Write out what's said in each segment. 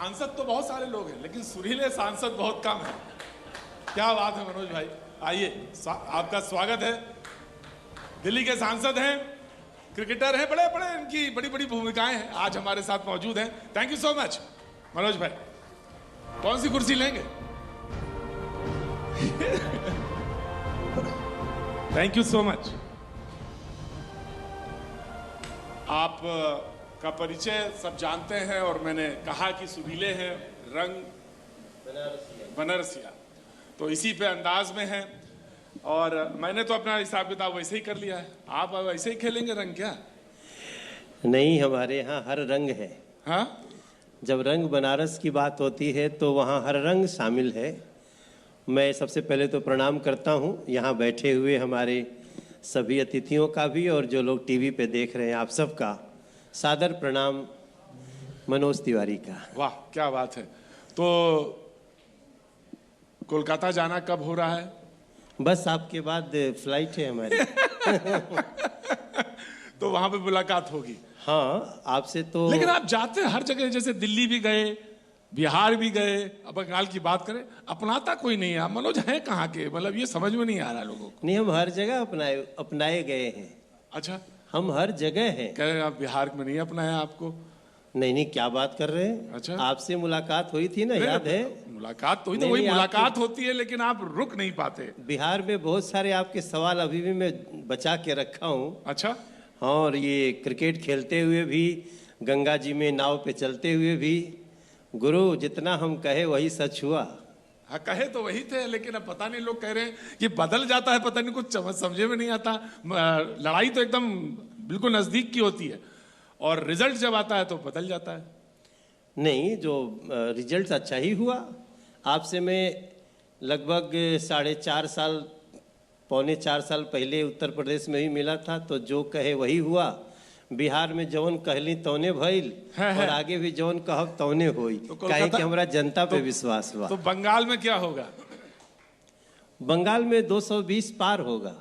सांसद तो बहुत सारे लोग हैं, लेकिन सुरीले सांसद बहुत कम है। क्या बात है मनोज भाई, आइए, आपका स्वागत है। दिल्ली के सांसद हैं, क्रिकेटर हैं, बड़े बड़े इनकी बड़ी बड़ी भूमिकाएं हैं, आज हमारे साथ मौजूद हैं। Thank you so much Manoj भाई। कौन सी कुर्सी लेंगे? Thank you so much. आप का परिचय सब जानते हैं और मैंने कहा कि सुरीले हैं, रंग बनारसिया, तो इसी पे अंदाज में है। और मैंने तो अपना हिसाब किताब वैसे ही कर लिया है। आप वैसे ही खेलेंगे रंग क्या? नहीं, हमारे यहाँ हर रंग है। हाँ, जब रंग बनारस की बात होती है तो वहाँ हर रंग शामिल है। मैं सबसे पहले तो प्रणाम करता हूँ यहाँ बैठे हुए हमारे सभी अतिथियों का भी, और जो लोग टीवी पे देख रहे हैं आप सबका सादर प्रणाम। मनोज तिवारी का। वाह क्या बात है। तो कोलकाता जाना कब हो रहा है? बस आपके बाद फ्लाइट है हमारी। तो वहां पे मुलाकात होगी। हाँ, आपसे तो। लेकिन आप जाते हैं हर जगह, जैसे दिल्ली भी गए, बिहार भी गए, अब बंगाल की बात करें, अपनाता कोई नहीं है। आप मनोज हैं कहाँ के? मतलब ये समझ में नहीं आ रहा लोगों को। नहीं, हम हर जगह अपनाए गए हैं। अच्छा, हम हर जगह हैं। कह रहे हैं आप बिहार में नहीं अपनाया आपको? नहीं, क्या बात कर रहे हैं? अच्छा, आपसे मुलाकात हुई थी ना, याद है? मुलाकात तो हुई, तो वही मुलाकात होती है, लेकिन आप रुक नहीं पाते। बिहार में बहुत सारे आपके सवाल अभी भी मैं बचा के रखा हूँ। अच्छा, और ये क्रिकेट खेलते हुए भी, गंगा जी में नाव पे चलते हुए भी, गुरु जितना हम कहे वही सच हुआ। हाँ, कहे तो वही थे, लेकिन अब पता नहीं, लोग कह रहे हैं कि बदल जाता है, पता नहीं, कुछ समझे में नहीं आता। लड़ाई तो एकदम बिल्कुल नजदीक की होती है और रिजल्ट जब आता है तो बदल जाता है। नहीं, जो रिजल्ट अच्छा ही हुआ। आपसे मैं लगभग 4.5 साल, पौने 4 साल पहले उत्तर प्रदेश में ही मिला था, तो जो कहे वही हुआ। बिहार में जौन कहली तौने भइल, और आगे भी जौन कहब तौने होई। तो काहे कि हमरा जनता पे विश्वास हुआ। तो बंगाल में क्या होगा? बंगाल में 220 पार होगा।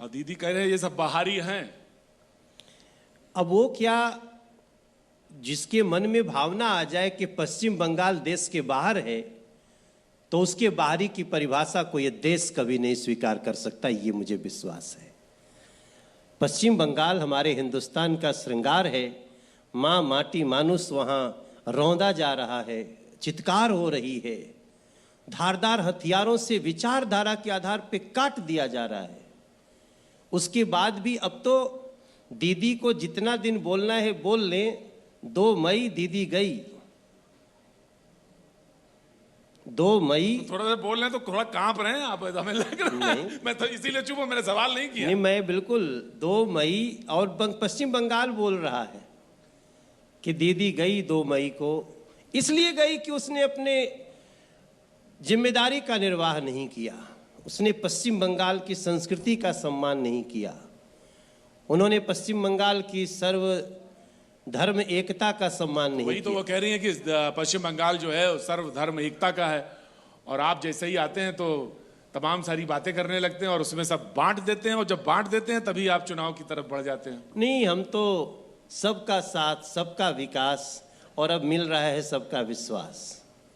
और दीदी कह रहे हैं ये सब बाहरी हैं। अब वो क्या, जिसके मन में भावना आ जाए कि पश्चिम बंगाल देश के बाहर है, तो उसके बाहरी की परिभाषा को ये देश कभी नहीं स्वीकार कर सकता, ये मुझे विश्वास है। पश्चिम बंगाल हमारे हिंदुस्तान का श्रृंगार है। माँ माटी मानुष वहाँ रौंदा जा रहा है, चित्कार हो रही है, धारदार हथियारों से विचारधारा के आधार पे काट दिया जा रहा है। उसके बाद भी अब तो दीदी को जितना दिन बोलना है बोल लें। 2 मई दीदी गई, 2 मई। तो थोड़ा सा बोल रहे हैं तो थोड़ा कांप रहे हैं आप, हमें लग रहा है। मैं तो इसीलिए चुप हूं, मैंने सवाल नहीं किया। नहीं, मैं बिल्कुल 2 मई और पश्चिम बंगाल बोल रहा है कि दीदी गई 2 मई को। इसलिए गई कि उसने अपने जिम्मेदारी का निर्वाह नहीं किया, उसने पश्चिम बंगाल की संस्कृति का सम्मान नहीं किया, उन्होंने पश्चिम बंगाल की सर्व धर्म एकता का सम्मान नहीं किया। वही तो वो कह रही हैं कि पश्चिम बंगाल जो है सर्व धर्म एकता का है, और आप जैसे ही आते हैं तो तमाम सारी बातें करने लगते हैं और उसमें सब बांट देते हैं, और जब बांट देते हैं तभी आप चुनाव की तरफ बढ़ जाते हैं। नहीं, हम तो सबका साथ, सबका विकास, और अब मिल रहा है सबका विश्वास।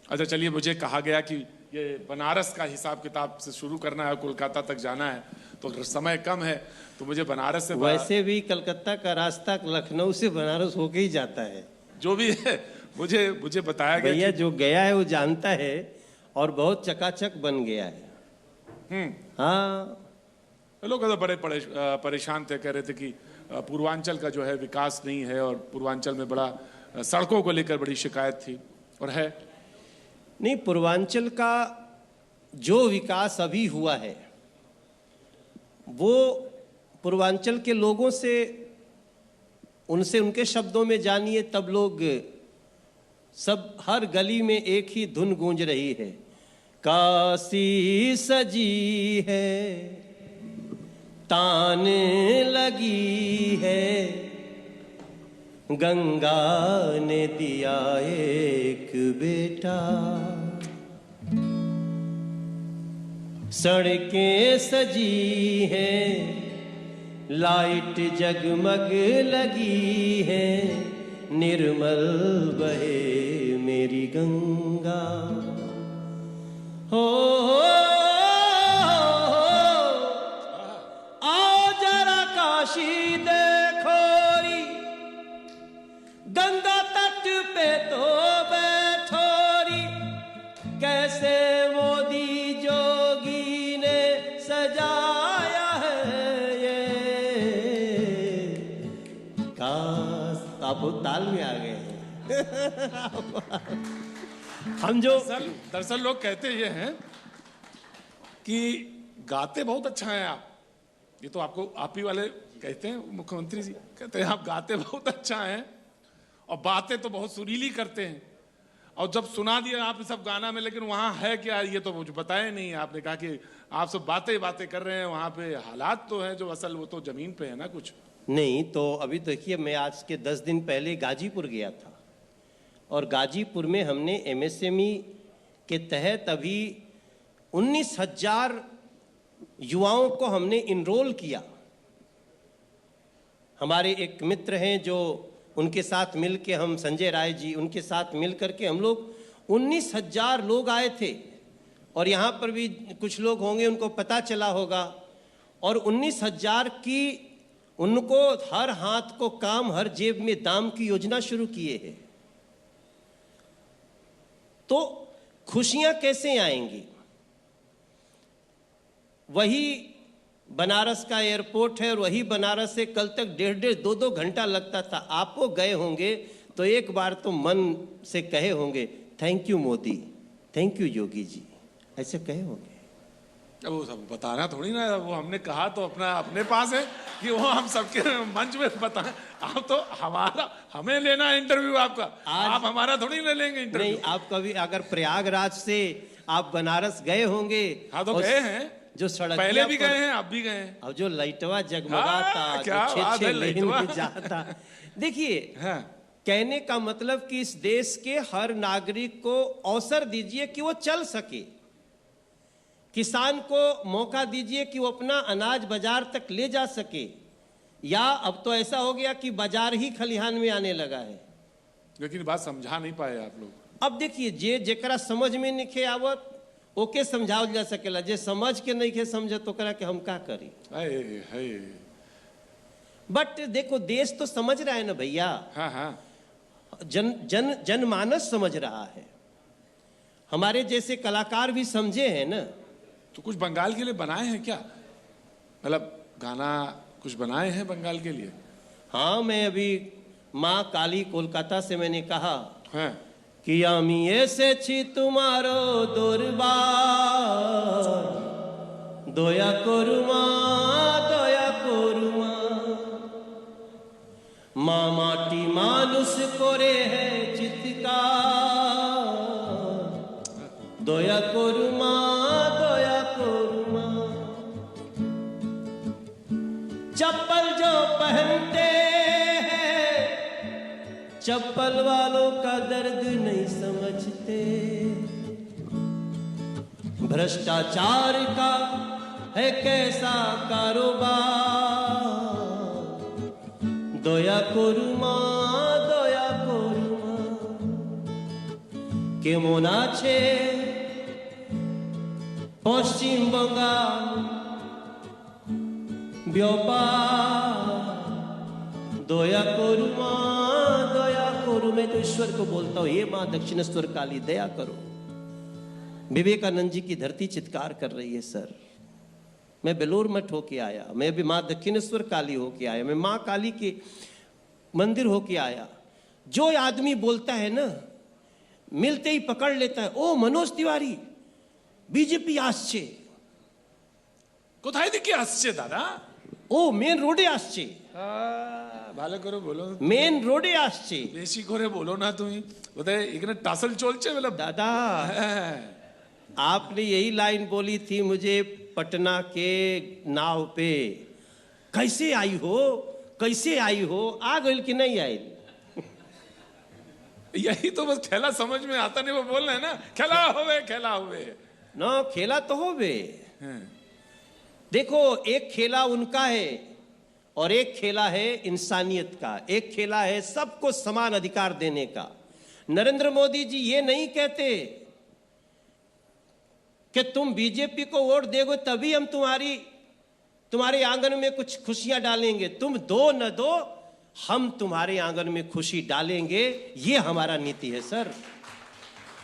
अच्छा चलिए, मुझे कहा गया कि ये बनारस का हिसाब किताब से शुरू करना है, कोलकाता तक जाना है, तो समय कम है, तो मुझे बनारस से। वैसे भी कलकत्ता का रास्ता लखनऊ से बनारस होके ही जाता है। जो भी है, मुझे बताया गया। भैया जो गया है वो जानता है, और बहुत चकाचक बन गया है। हाँ, लोग तो बड़े परेशान थे, कह रहे थे कि पूर्वांचल का जो है विकास नहीं है, और पूर्वांचल में बड़ा सड़कों को लेकर बड़ी शिकायत थी, और है नहीं। पूर्वांचल का जो विकास अभी हुआ है वो पूर्वांचल के लोगों से, उनसे उनके शब्दों में जानिए, तब लोग सब, हर गली में एक ही धुन गूंज रही है। काशी सजी है, तान लगी है, गंगा ने दिया एक बेटा। सड़कें सजी हैं, लाइट जगमग लगी है, निर्मल बहे मेरी गंगा हो आओ जरा काशी देखोरी, गंगा तट पे तो बैठोरी, कैसे मोदी जोगी ने सजाया है ये। काश आप ताल में आ गए हम जो दरअसल लोग कहते ये हैं कि गाते बहुत अच्छा है आप। ये तो आपको आप ही वाले कहते हैं, मुख्यमंत्री जी कहते हैं आप गाते बहुत अच्छा हैं और बातें तो बहुत सुरीली करते हैं। और जब सुना दिया आप सब गाना में, लेकिन वहां है क्या ये तो मुझे बताया नहीं। आपने कहा कि आप सब बातें बातें कर रहे हैं, वहां पे हालात तो है जो असल वो तो जमीन पे है ना कुछ नहीं। तो अभी देखिए, मैं आज के 10 दिन पहले गाजीपुर गया था और गाजीपुर में हमने एमएसएमई के तहत अभी 19,000 युवाओं को हमने इनरोल किया। हमारे एक मित्र हैं जो उनके साथ मिल के, हम संजय राय जी, उनके साथ मिल करके हम लोग 19,000 लोग आए थे। और यहाँ पर भी कुछ लोग होंगे उनको पता चला होगा। और 19,000 की उनको हर हाथ को काम हर जेब में दाम की योजना शुरू किए हैं। तो खुशियां कैसे आएंगी? वही बनारस का एयरपोर्ट है और वही बनारस से कल तक 1.5-2 घंटा लगता था। आप वो गए होंगे तो एक बार तो मन से कहे होंगे thank you Modi, thank you Yogi ji, ऐसे कहे होंगे। अब वो सब बताना थोड़ी ना, वो हमने कहा तो अपने पास है कि वो हम सबके मंच में बताएं। आप तो हमें लेना है इंटरव्यू आपका, आप हमारा थोड़ी ना लेंगे इंटरव्यू। नहीं, आप कभी अगर प्रयागराज से आप बनारस गए होंगे। हाँ तो गए हैं, जो सड़क पहले भी गए हैं, अब भी गए हैं। अब जो लाइटवा जगमगाता, क्या बात है, लाइटवा जाता। देखिए, हाँ। कहने का मतलब कि इस देश के हर नागरिक को अवसर दीजिए कि वो चल सके। किसान को मौका दीजिए कि वो अपना अनाज बाजार तक ले जा सके। या अब तो ऐसा हो गया कि बाजार ही खलिहान में आने लगा है। लेकिन बात समझा नहीं पाए आप लोग। अब देखिए, जे जेकरा समझ में नहीं आवत ओके समझाओ जा सकेला, जे समझ के नहीं के समझ तो करा के हम का करी। बट देखो, देश तो समझ रहा है ना भैया। हाँ हाँ। जनमानस समझ रहा है। हमारे जैसे कलाकार भी समझे हैं ना। तो कुछ बंगाल के लिए बनाए हैं क्या? मतलब गाना कुछ बनाए हैं बंगाल के लिए? हाँ, मैं अभी माँ काली कोलकाता से मैंने कहा हाँ। कि আমি এসেছি তোমারো দরবার, দয়া করু মা, দয়া করু মা, মা মাটি মানুষ করে है চিৎকার, দয়া করু মা, দয়া করু মা। चप्पल जो पहनते हैं, चप्पल वालों का दर्द नहीं समझते। भ्रष्टाचार का है कैसा कारोबार, दया करू मा, दया करू मा। केमन आछे पश्चिम बंगाल व्यापार, दया करू माँ, दया करू। मैं तो ईश्वर को बोलता हूँ, हे माँ दक्षिणेश्वर काली दया करो। विवेकानंद जी की धरती चित्कार कर रही है सर। मैं बेलोर मठ होके आया, मैं भी माँ दक्षिणेश्वर काली होके आया, मैं माँ काली के मंदिर होके आया। जो आदमी बोलता है ना, मिलते ही पकड़ लेता है, ओ मनोज तिवारी बीजेपी आसছে। কোথায় দেখি আসছে দাদা? ও মেন রোডে আসছে। ভালো করে বলো, মেন রোডে আসছে। বেশি করে বলো না তুমি, বোধহয় এখানে টাসল চলছে। বলে दादा, आपने यही लाइन बोली थी मुझे पटना के नाव पे, कैसे आई हो, कैसे आई हो, आ गई कि नहीं आई? यही तो बस खेला समझ में आता नहीं, वो बोल रहे हैं ना, खेला हुए खेला हुए ना, खेला तो हो बे। देखो, एक खेला उनका है और एक खेला है इंसानियत का, एक खेला है सबको समान अधिकार देने का। नरेंद्र मोदी जी ये नहीं कहते कि तुम बीजेपी को वोट दोगे तभी हम तुम्हारे आंगन में कुछ खुशियां डालेंगे। तुम दो न दो, हम तुम्हारे आंगन में खुशी डालेंगे। ये हमारा नीति है सर।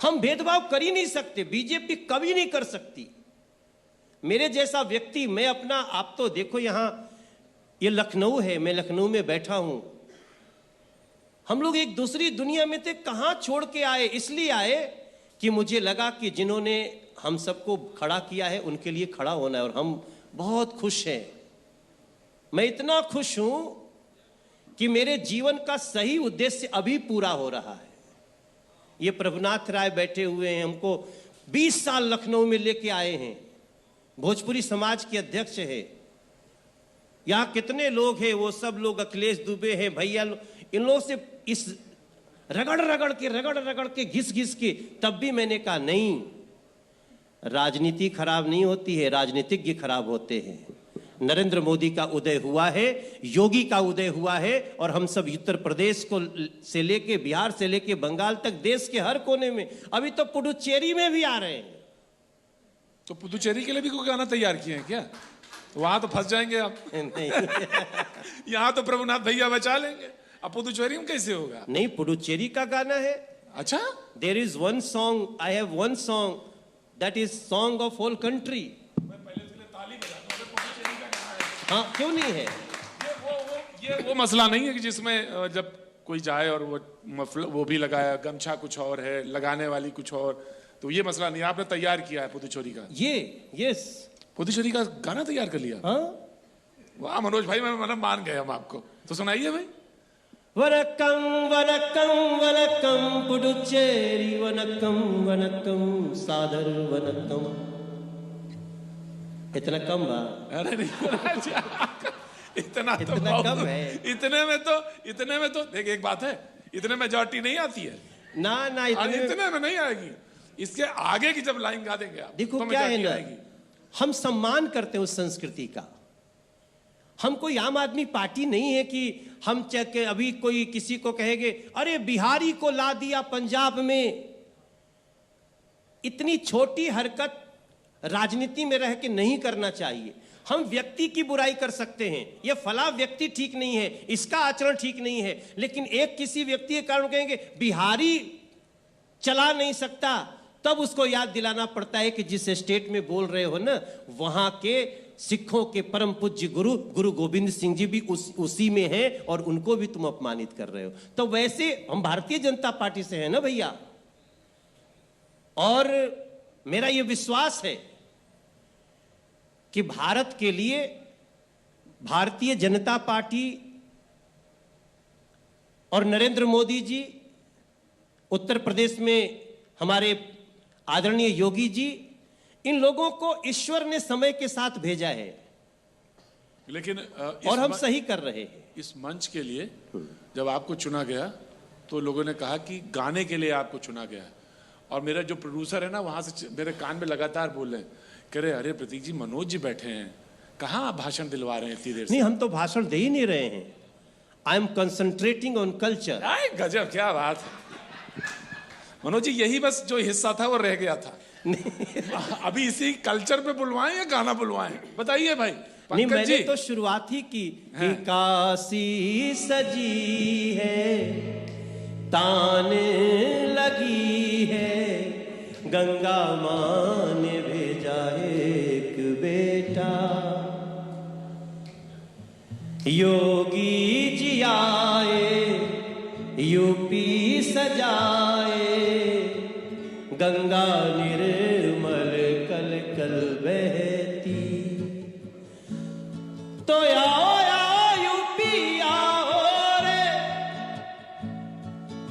हम भेदभाव कर ही नहीं सकते, बीजेपी कभी नहीं कर सकती। मेरे जैसा व्यक्ति, मैं अपना, आप तो देखो यहां ये लखनऊ है, मैं लखनऊ में बैठा हूं। हम लोग एक दूसरी दुनिया में थे, कहां छोड़ के आए? इसलिए आए कि मुझे लगा कि जिन्होंने हम सबको खड़ा किया है उनके लिए खड़ा होना है, और हम बहुत खुश हैं। मैं इतना खुश हूं कि मेरे जीवन का सही उद्देश्य अभी पूरा हो रहा है। ये प्रभुनाथ राय बैठे हुए हैं, हमको 20 साल लखनऊ में लेके आए हैं, भोजपुरी समाज के अध्यक्ष है। यहां कितने लोग हैं, वो सब लोग, अखिलेश दुबे हैं, भैया, इन लोगों से इस रगड़ के घिस के, तब भी मैंने कहा नहीं, राजनीति खराब नहीं होती है, राजनीतिज्ञ खराब होते हैं। नरेंद्र मोदी का उदय हुआ है, योगी का उदय हुआ है, और हम सब उत्तर प्रदेश को से लेके, बिहार से लेके बंगाल तक, देश के हर कोने में, अभी तो पुडुचेरी में भी आ रहे हैं। तो पुडुचेरी के लिए भी कोई गाना तैयार किए हैं क्या? वहां तो फंस जाएंगे आप। नहीं यहाँ तो प्रभुनाथ भैया बचा लेंगे, अब पुडुचेरी में कैसे होगा? नहीं, पुडुचेरी का गाना है। अच्छा, there is one song, I have one song, that is song of whole country. मैं पहले इसके लिए ताली बजाता हूं, पुडुचेरी का गाना है। हाँ, क्यों नहीं है? ये वो मसला नहीं है कि जिसमें जब कोई जाए और वो भी लगाया, गमछा कुछ और है, लगाने वाली कुछ और, तो ये मसला नहीं। आपने तैयार किया है पुडुचेरी का? यस, पुडुचेरी का गाना तैयार कर लिया। हाँ, वाह मनोज भाई, मैं मतलब मान गए हम आपको। तो सुनाइए भाई। वनक्कम वनक्कम वनक्कम पुडुचेरी, वनक्कम वनक्कम सादर वनक्कम। इतना कम बा? अरे नहीं, इतना कम है। इतने में तो देख, एक बात है, इतने मेजॉरिटी नहीं आती है ना, इतने में नहीं आएगी। इसके आगे की जब लाइन गा देंगे आप, देखो तो क्या है ना, आएगी। हम सम्मान करते हैं उस संस्कृति का। हम कोई आम आदमी पार्टी नहीं है कि हम के अभी कोई किसी को कहेंगे अरे बिहारी को ला दिया पंजाब में। इतनी छोटी हरकत राजनीति में रह के नहीं करना चाहिए। हम व्यक्ति की बुराई कर सकते हैं, ये फला व्यक्ति ठीक नहीं है, इसका आचरण ठीक नहीं है, लेकिन एक किसी व्यक्ति के कारण कहेंगे बिहारी चला नहीं सकता, तब उसको याद दिलाना पड़ता है कि जिस स्टेट में बोल रहे हो ना, वहां के सिखों के परम पूज्य गुरु गोविंद सिंह जी भी उसी में हैं, और उनको भी तुम अपमानित कर रहे हो। तो वैसे हम भारतीय जनता पार्टी से हैं ना भैया, और मेरा यह विश्वास है कि भारत के लिए भारतीय जनता पार्टी और नरेंद्र मोदी जी, उत्तर प्रदेश में हमारे आदरणीय योगी जी, इन लोगों को ईश्वर ने समय के साथ भेजा है, लेकिन और हम सही कर रहे हैं। इस मंच के लिए जब आपको चुना गया तो लोगों ने कहा कि गाने के लिए आपको चुना गया, और मेरा जो प्रोड्यूसर है ना, वहां से मेरे कान में लगातार बोल रहे हैं, कह रहे अरे प्रतीक जी, मनोज जी बैठे हैं, कहाँ आप भाषण दिलवा रहे हैं इतनी देर से? नहीं, हम तो भाषण दे ही नहीं रहे हैं। I am concentrating on culture. गजब, क्या बात है मनोज जी, यही बस जो हिस्सा था वो रह गया था। अभी इसी कल्चर पे बुलवाएं या गाना बुलवाएं, बताइए भाई। नहीं, मैंने तो शुरुआत ही की कि काशी सजी है, तान लगी है, गंगा माँ ने भेजा एक बेटा, योगी जी आए यूपी सजाए, गंगा निर्मल कल कल बहती, तो आओ यूपी आओ रे,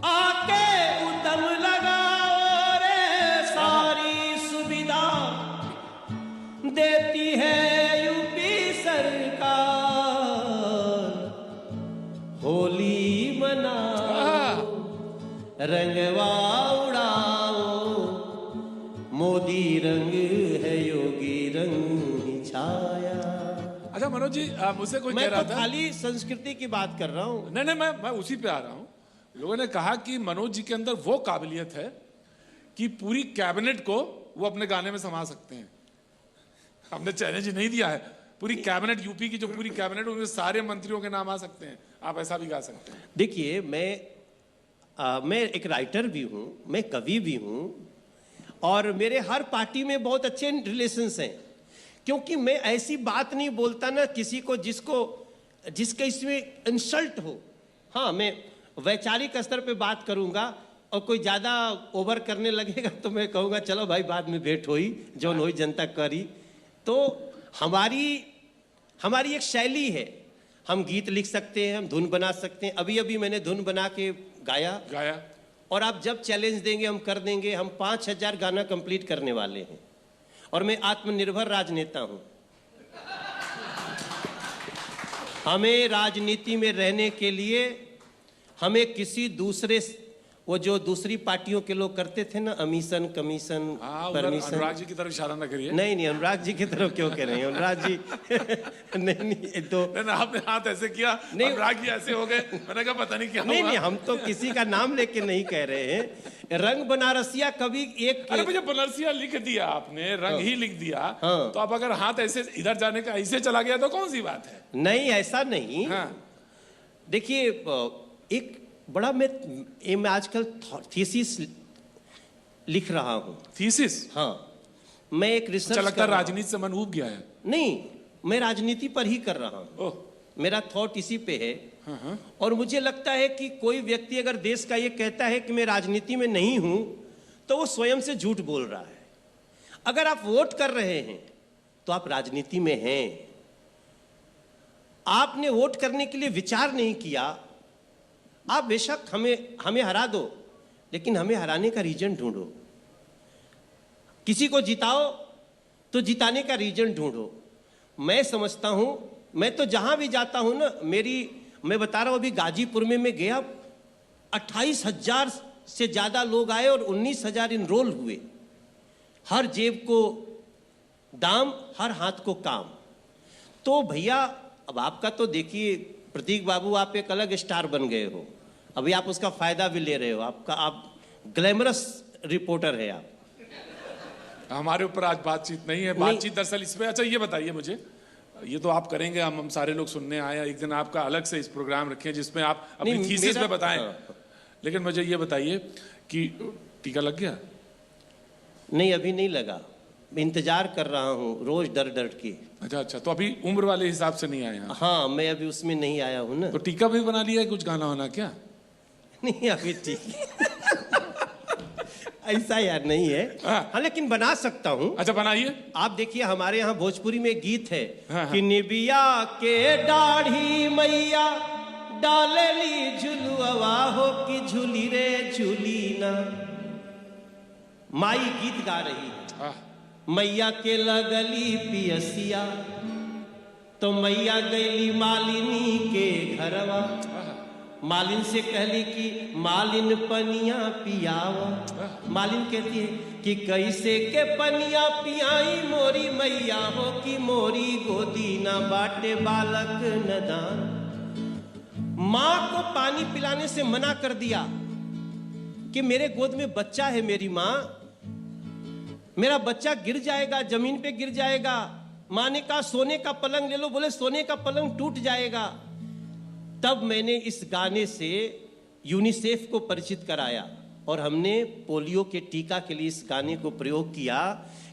आके उदम लगाओ रे, सारी सुविधा देती है यूपी सरकार, होली मनाओ, रंगवा उड़ाओ, मोदी रंग है, योगी रंग ही छाया। अच्छा मनोज जी, मुझसे कोई कह मैं रहा तो था, खाली संस्कृति की बात कर रहा हूँ। नहीं मैं उसी पे आ रहा हूँ। लोगों ने कहा कि मनोज जी के अंदर वो काबिलियत है कि पूरी कैबिनेट को वो अपने गाने में समा सकते हैं। हमने चैलेंज नहीं दिया है, पूरी कैबिनेट, यूपी की जो पूरी कैबिनेट, उनमें सारे मंत्रियों के नाम आ सकते हैं, आप ऐसा भी गा सकते हैं। देखिए, मैं एक राइटर भी हूँ, मैं कवि भी हूँ, और मेरे हर पार्टी में बहुत अच्छे रिलेशंस हैं, क्योंकि मैं ऐसी बात नहीं बोलता ना किसी को जिसके इसमें इंसल्ट हो। हाँ, मैं वैचारिक स्तर पे बात करूंगा, और कोई ज़्यादा ओवर करने लगेगा तो मैं कहूँगा चलो भाई बाद में भेंट हुई, जो हुई जनता करी। तो हमारी एक शैली है, हम गीत लिख सकते हैं, हम धुन बना सकते हैं। अभी अभी मैंने धुन बना के गाया, और आप जब चैलेंज देंगे हम कर देंगे। हम 5000 गाना कंप्लीट करने वाले हैं, और मैं आत्मनिर्भर राजनेता हूं। हमें राजनीति में रहने के लिए हमें किसी दूसरे, वो जो दूसरी पार्टियों के लोग करते थे ना, emission, commission, permission. Anurag ji की तरफ इशारा ना करिए। नहीं, अनुराग जी की तरफ क्यों कह रहे हैं? अनुराग जी नहीं तो नहीं, आपने हाथ ऐसे किया, अनुराग जी ऐसे हो गए, मैंने कहा पता नहीं क्या हुआ। नहीं, हम तो किसी का नाम लेके नहीं कह रहे हैं। रंग बनारसिया कवि एक, अरे मुझे बनारसिया लिख दिया आपने, रंग ही लिख दिया। हाँ। तो अब अगर हाथ ऐसे इधर जाने का ऐसे चला गया तो कौन सी बात है? नहीं, ऐसा नहीं। हाँ। देखिए, एक बड़ा मैं आजकल थीसिस लिख रहा हूँ। थीसिस? हाँ, मैं एक रिसर्च। लगता है राजनीति से मन उब गया है। नहीं, मैं राजनीति पर ही कर रहा हूँ। ओह, मेरा थॉट इसी पे है। हाँ। और मुझे लगता है कि कोई व्यक्ति अगर देश का ये कहता है कि मैं राजनीति में नहीं हूं, तो वो स्वयं से झूठ बोल रहा है। अगर आप वोट कर रहे हैं तो आप राजनीति में हैं। आपने वोट करने के लिए विचार नहीं किया, आप बेशक हमें हरा दो, लेकिन हमें हराने का रीजन ढूंढो। किसी को जिताओ तो जिताने का रीजन ढूंढो। मैं समझता हूं, मैं तो जहां भी जाता हूं ना, मैं बता रहा हूं, अभी गाजीपुर में मैं गया, 28,000 से ज्यादा लोग आए और 19,000 इनरोल हुए। हर जेब को दाम, हर हाथ को काम। तो भैया, अब आपका तो देखिए प्रतीक बाबू, आप एक अलग स्टार बन गए हो, अभी आप उसका फायदा भी ले रहे हो। आप ग्लैमरस रिपोर्टर है आप। हमारे ऊपर आज बातचीत नहीं है, बातचीत दरअसल इसमें। अच्छा ये बताइए मुझे, ये तो आप करेंगे, हम सारे लोग सुनने आए हैं, एक दिन आपका अलग से इस प्रोग्राम रखें जिसमें आप अपनी थीसिस में बताएं। लेकिन मुझे ये बताइए कि टीका लग गया? नहीं, अभी नहीं लगा, इंतजार कर रहा हूँ रोज डर डर के। अच्छा, तो अभी उम्र वाले हिसाब से नहीं आए? हाँ, मैं अभी उसमें नहीं आया हूँ ना। तो टीका भी बना लिया है, कुछ गाना होना क्या? नहीं, अभी ठीक ऐसा यार नहीं है। हाँ, लेकिन बना सकता हूँ। अच्छा, बनाइए। आप देखिए, हमारे यहाँ भोजपुरी में गीत है हाँ। कि निबिया के दाढ़ी मैया डालेली झुलुआ हो कि झूली रे झूली ना। माई गीत गा रही है, मैया के लगली पियसिया, तो मैया गईली मालिनी के घरवा। मालिन से कहली कि मालिन पनिया पियावा। मालिन कहती है कि कैसे के पनिया पियाई मोरी मैया हो कि मोरी गोदी ना बाटे बालक नदान। माँ को पानी पिलाने से मना कर दिया कि मेरे गोद में बच्चा है मेरी माँ, मेरा बच्चा गिर जाएगा, जमीन पे गिर जाएगा। माँ ने कहा सोने का पलंग ले लो, बोले सोने का पलंग टूट जाएगा। तब मैंने इस गाने से यूनिसेफ को परिचित कराया और हमने पोलियो के टीका के लिए इस गाने को प्रयोग किया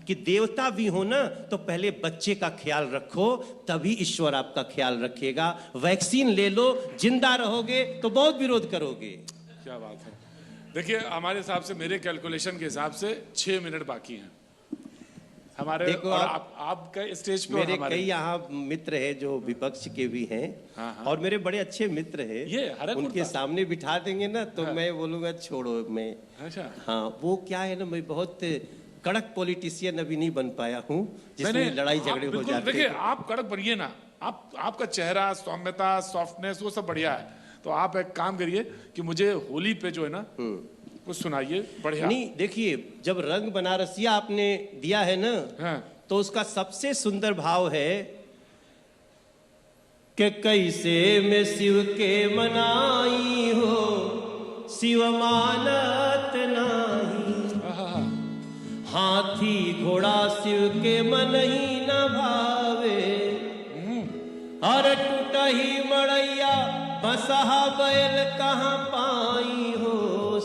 कि देवता भी हो ना तो पहले बच्चे का ख्याल रखो, तभी ईश्वर आपका ख्याल रखेगा। वैक्सीन ले लो, जिंदा रहोगे तो बहुत विरोध करोगे। क्या बात है। देखिए, हमारे हिसाब से, मेरे कैलकुलेशन के हिसाब से 6 मिनट बाकी हैं हमारे। देखो, और आपका स्टेज पे मेरे कई यहाँ मित्र हैं जो विपक्ष के भी हैं। हाँ। और मेरे बड़े अच्छे मित्र हैं। ये उनके सामने बिठा देंगे ना तो मैं बोलूंगा छोड़ो। मैं अच्छा, हाँ, वो क्या है ना, मैं बहुत कड़क पॉलिटिशियन अभी नहीं बन पाया हूँ जिसमें लड़ाई झगड़े हो जाते। देखिए, आप कड़क बनिए ना, आपका चेहरा, सौम्यता, सॉफ्टनेस, वो सब बढ़िया है। तो आप एक काम करिए कि मुझे होली पे जो है ना कुछ सुनाइए बढ़िया। नहीं, देखिए, जब रंग बनारसिया आपने दिया है ना, हाँ। तो उसका सबसे सुंदर भाव है कि कैसे मैं शिव के मनाई हो शिव मानत नाही। हाथी घोड़ा शिव के मन ही न भावे। और टूटही मड़ैया बसहा बैल कहाँ पाई हो,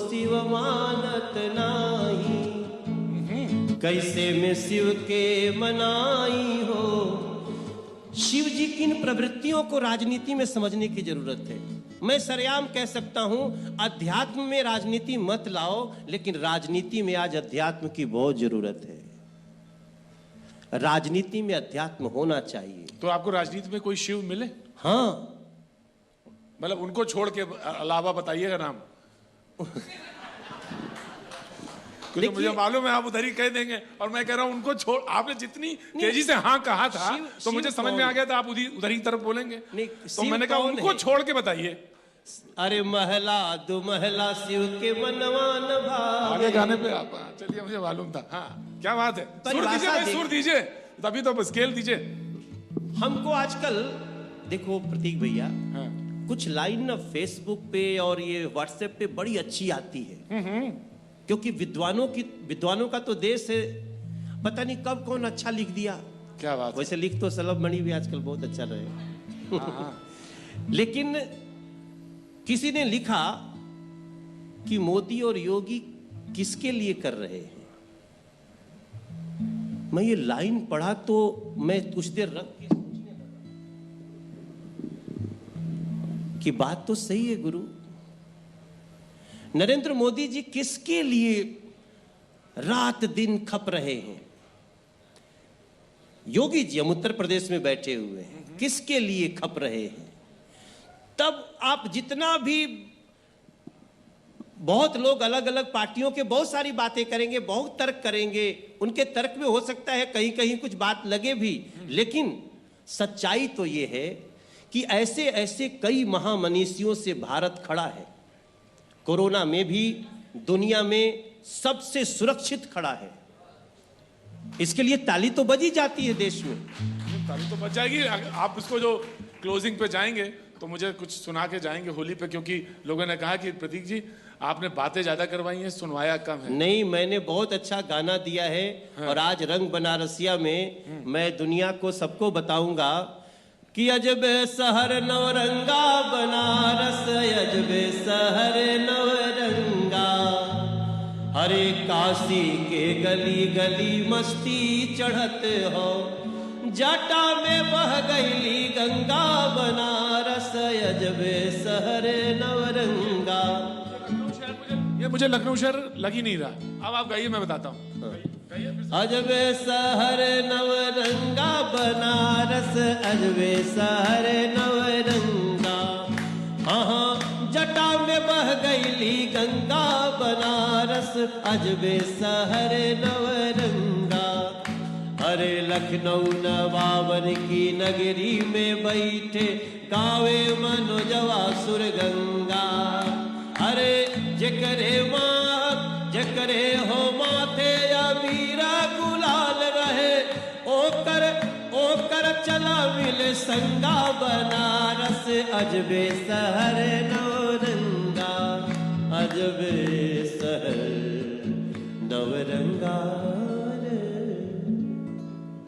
शिव मानत नाही। कैसे में शिव के मनाई हो। शिव जी की इन प्रवृत्तियों को राजनीति में समझने की जरूरत है। मैं सरेआम कह सकता हूं, अध्यात्म में राजनीति मत लाओ, लेकिन राजनीति में आज अध्यात्म की बहुत जरूरत है। राजनीति में अध्यात्म होना चाहिए। तो आपको राजनीति में कोई शिव मिले? हाँ, मतलब उनको छोड़ के अलावा बताइएगा नाम। क्योंकि मुझे मालूम है आप उधर ही कह देंगे, और मैं कह रहा हूं उनको छोड़। आपने जितनी तेजी से हाँ कहा था तो मुझे समझ में आ गया था आप उधर ही तरफ बोलेंगे। तो मैंने कहा उनको छोड़ के बताइए। अरे महला दो महला शिव के मनवान भाव। आगे गाने पे आप चलिए, मुझे मालूम था। हाँ, क्या बात है। सुर दीजिए भाई, सुर दीजिए, तभी तो स्केल दीजिए। हमको आजकल देखो प्रतीक भैया, कुछ लाइन ना फेसबुक पे और ये व्हाट्सएप पे बड़ी अच्छी आती है, क्योंकि विद्वानों का तो देश है। पता नहीं कब कौन अच्छा लिख दिया। क्या बात। वैसे लिख तो सलभ मणि भी आजकल बहुत अच्छा रहे। लेकिन किसी ने लिखा कि मोदी और योगी किसके लिए कर रहे हैं। मैं ये लाइन पढ़ा तो मैं कुछ देर रख के सोचने लगा कि बात तो सही है गुरु। नरेंद्र मोदी जी किसके लिए रात दिन खप रहे हैं। योगी जी हम उत्तर प्रदेश में बैठे हुए हैं, किसके लिए खप रहे हैं। तब आप जितना भी, बहुत लोग अलग अलग पार्टियों के बहुत सारी बातें करेंगे, बहुत तर्क करेंगे, उनके तर्क में हो सकता है कहीं कहीं कुछ बात लगे भी, लेकिन सच्चाई तो ये है कि ऐसे ऐसे कई महामनीषियों से भारत खड़ा है। कोरोना में भी दुनिया में सबसे सुरक्षित खड़ा है। इसके लिए ताली तो बजी जाती है देश में। ताली तो बज जाएगी। आप इसको जो क्लोजिंग पे जाएंगे तो मुझे कुछ सुना के जाएंगे होली पे, क्योंकि लोगों ने कहा कि प्रतीक जी आपने बातें ज्यादा करवाई हैं, सुनवाया कम है। नहीं, मैंने बहुत अच्छा गाना दिया है। हाँ। और आज रंग बनारसिया में मैं दुनिया को सबको बताऊंगा कि अजबे शहर नवरंगा बनारस, अजबे शहर नवरंगा। हरे काशी के गली गली मस्ती चढ़त हो, जटा में बह गईली गंगा बनारस, अजबे शहर नवरंगा। ये मुझे लखनऊ शहर लग ही नहीं रहा। अब आप गाइए, मैं बताता हूँ। अजबे शहर नवरंगा बनारस, अजबे शहर नवरंगा। हाँ, जटा में बह गईली गंगा बनारस, अजबे शहर नवरंगा। अरे लखनऊ नवावन की नगरी में बैठे गावे मनोजवा सुर गंगा। अरे जकरे हो माथे या मीरा गुलाल रहे, ओकर चला मिले संगा बनारस, अजबे शहर नवरंगा, अजबे शहर नवरंगा।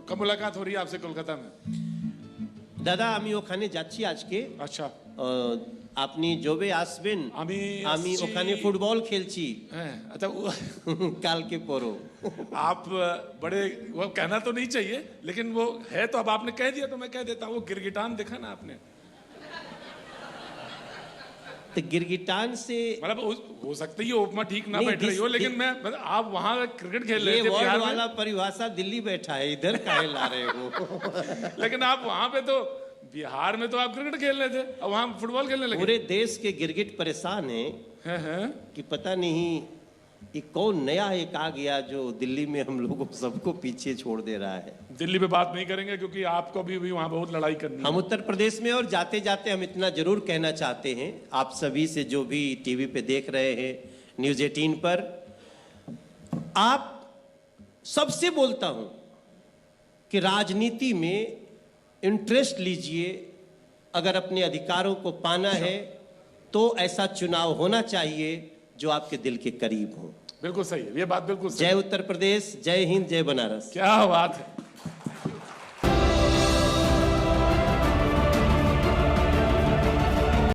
कब मुलाकात हो रही है आपसे कोलकाता में? दादा आमी ओखाने যাচ্ছি আজকে। अच्छा। আপনি জবে আসবেন? আমি ওখানে ফুটবল খেলছি। अच्छा। কালকে পরো। आप बड़े, वो कहना तो नहीं चाहिए लेकिन वो है, तो अब आपने कह दिया तो मैं कह देता हूँ। वो गिरगिटान देखा ना आपने? तो गिरगिटान से मतलब हो सकता है ये उपमा ठीक ना बैठ रही हो, लेकिन मैं आप वहां क्रिकेट खेल रहे थे बिहार में। वाला परिभाषा दिल्ली बैठा है, इधर काहे ला रहे हो? लेकिन आप वहां पे तो बिहार में तो आप क्रिकेट खेल रहे थे और वहां फुटबॉल खेलने लगे। पूरे देश के गिरगिट परेशान हैं कि पता नहीं ये कौन नया एक आ गया जो दिल्ली में हम लोगों सबको पीछे छोड़ दे रहा है। दिल्ली पे बात नहीं करेंगे क्योंकि आपको भी वहां बहुत लड़ाई करनी है। हम उत्तर प्रदेश में, और जाते जाते हम इतना जरूर कहना चाहते हैं आप सभी से, जो भी टीवी पे देख रहे हैं, न्यूज़ 18 पर, आप सबसे बोलता हूं कि राजनीति में इंटरेस्ट लीजिए। अगर अपने अधिकारों को पाना है तो ऐसा चुनाव होना चाहिए जो आपके दिल के करीब हो। बिल्कुल सही है, ये बात बिल्कुल सही जय उत्तर प्रदेश, जय हिंद, जय बनारस। क्या बात है।